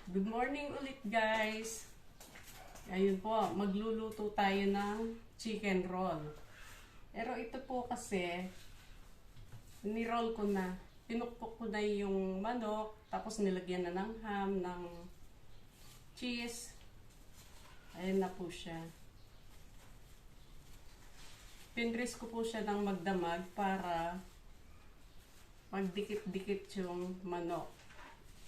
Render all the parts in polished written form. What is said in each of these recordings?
Good morning ulit guys. Ayun po, magluluto tayo ng chicken roll. Pero ito po kasi, ni-roll ko na. Pinukpok ko na yung manok, tapos nilagyan na ng ham, ng cheese. Ayan na po siya. Pinrest ko po siya ng magdamag para magdikit-dikit yung manok.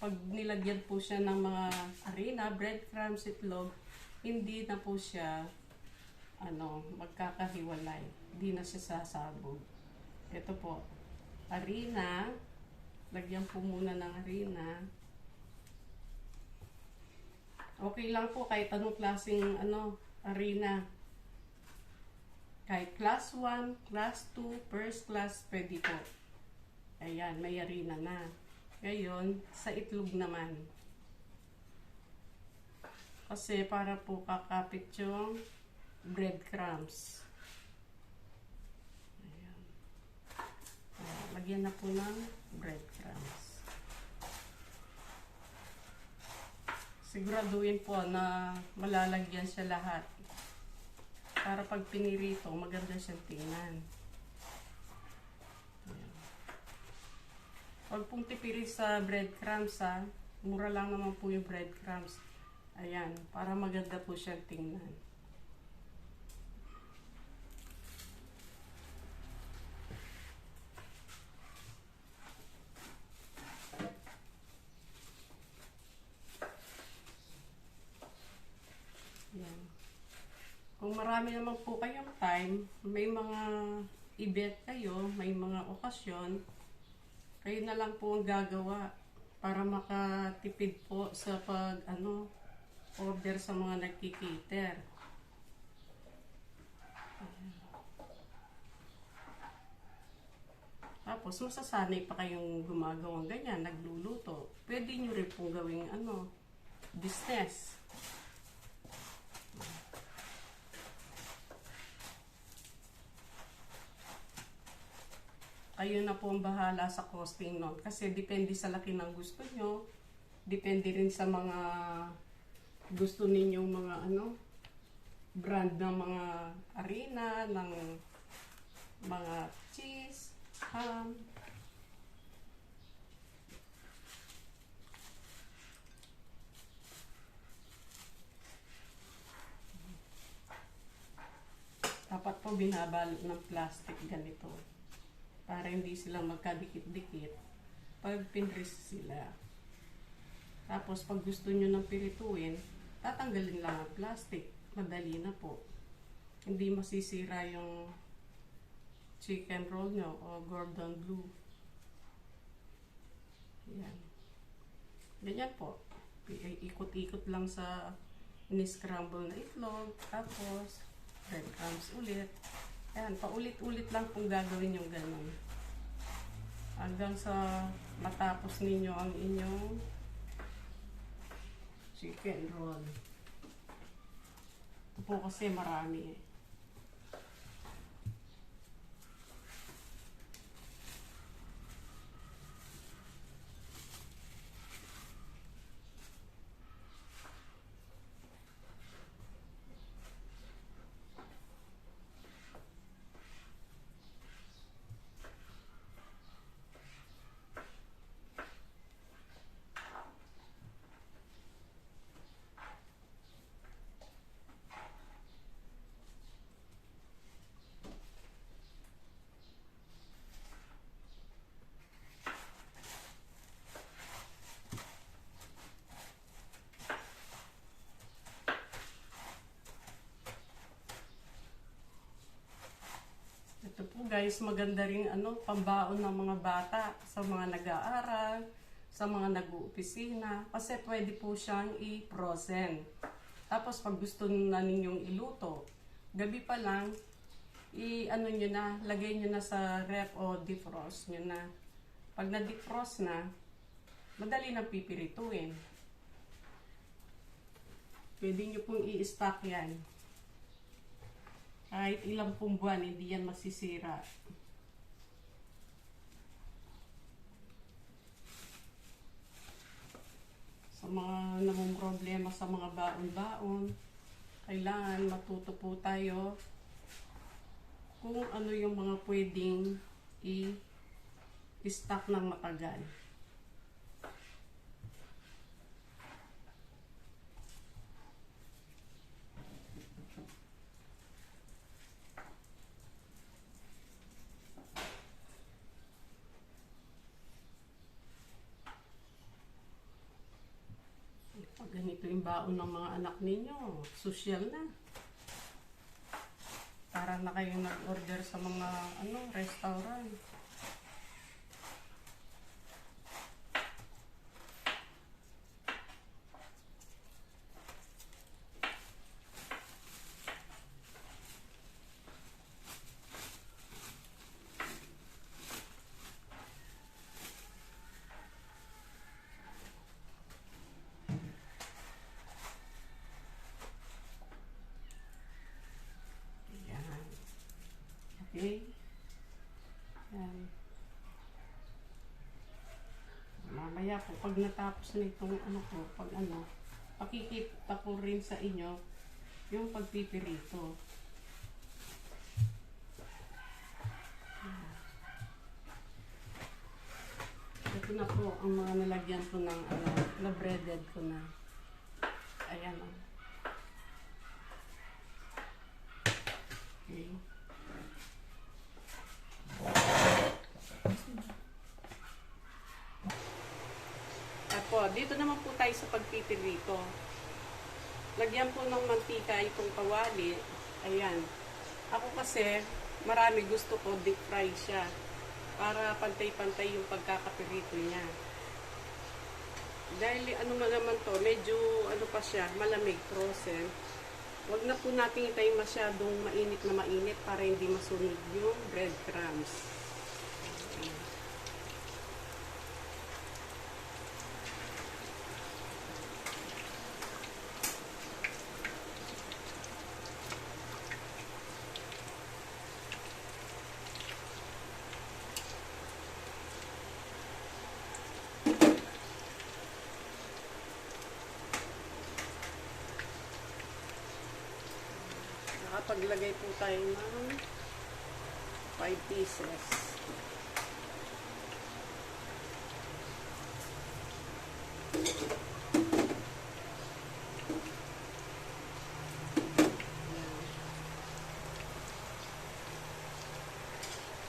Pag nilagyan po siya ng mga harina, breadcrumbs, itlog, hindi na po siya magkakahiwalay. Hindi na siya sasabog. Ito po, harina. Lagyan po muna ng harina. Okay lang po kahit anong klaseng harina. Kahit class 1, class 2, first class, pwede po. Ayan, may harina na. Ngayon, sa itlog naman. Kasi para po kakapit yung breadcrumbs. Ayan. Lagyan na po ng breadcrumbs. Siguraduhin po na malalagyan siya lahat. Para pag pinirito, maganda siyang tingnan. Huwag pong tipirin sa breadcrumbs ha. Mura lang naman po yung breadcrumbs. Ayan, para maganda po siyang tingnan. Ayan. Kung marami naman po kayong time, may mga event kayo, may mga okasyon, kayo na lang po ang gagawa para makatipid po sa order sa mga nagkikater. Tapos masasanay pa kayong gumagawang ganyan, nagluluto. Pwede nyo rin pong gawing business. Kayo na po ang bahala sa costing nun. Kasi depende sa laki ng gusto nyo. Depende rin sa mga gusto ninyong mga brand ng mga harina, ng mga cheese, ham. Dapat po binabalot ng plastic ganito. Para hindi sila magkadikit-dikit pag pinrest sila. Tapos pag gusto nyo ng pirituin, tatanggalin lang ang plastic. Madali na po. Hindi masisira yung chicken roll nyo o Gordon Blue. Yan. Ganyan po. Ikot-ikot lang sa ni-scramble na itlog. Tapos breadcrumbs ulit. Ayan, paulit-ulit lang kung gagawin yung ganun. Hanggang sa matapos ninyo ang inyong chicken roll. Ito po kasi marami eh. Ito po guys, maganda rin pambaon ng mga bata sa mga nag-aaral, sa mga nag-uopisina, kasi pwede po siyang i-frozen. Tapos pag gusto na ninyong iluto, gabi pa lang, nyo na, lagay nyo na sa ref o defrost nyo na. Pag na-defrost na, madali na pipirituin. Pwede nyo pong i-stock yan. Kahit ilang pong buwan, hindi yan masisira. Sa mga namong problema sa mga baon-baon, kailangan matuto po tayo kung ano yung mga pwedeng i-stock ng matagal. Pag ganito yung baon ng mga anak ninyo, social na. Para na kayo nag-order sa mga restaurant. Okay. Yan. Mamaya po, pag natapos na itong pakikita ko rin sa inyo yung pagpipirito. Ito na po ang mga nalagyan ko ng na-breaded ko na. Ayan o. Okay. Dito naman po tayo sa pagpipirito. Lagyan po ng mantika itong kawali. Ayan. Ako kasi, marami gusto ko deep fry siya. Para pantay-pantay yung pagkakapirito niya. Dahil naman to, medyo pa siya, malamig, frozen. Huwag na po natin itayin masyadong mainit na mainit para hindi masunog yung breadcrumbs. Paglagay po tayo ng 5 pieces.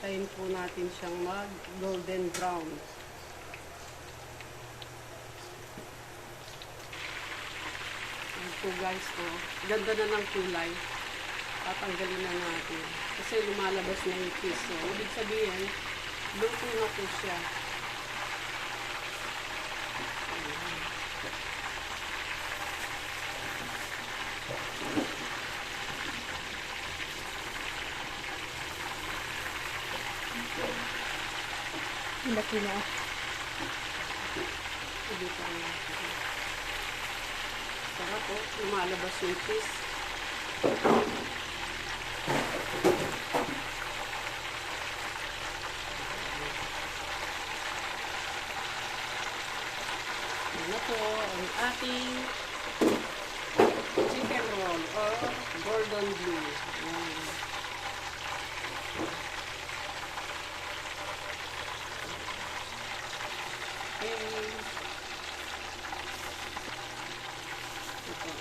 Tayin po natin siyang mag-golden brown. Ito guys, ganda na ng kulay. Tatanggalin na natin. Kasi lumalabas na yung cheese. So, ibig sabihin, luto na po siya. Laki na. Ibig natin. Sarap po, lumalabas yung cheese. Ano po ang ating chicken roll or Gordon Blue. Okay. Ito.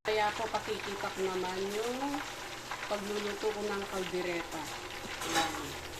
Kaya po pakikita ko naman yung pagluluto ko ng kaldereta. Ayan.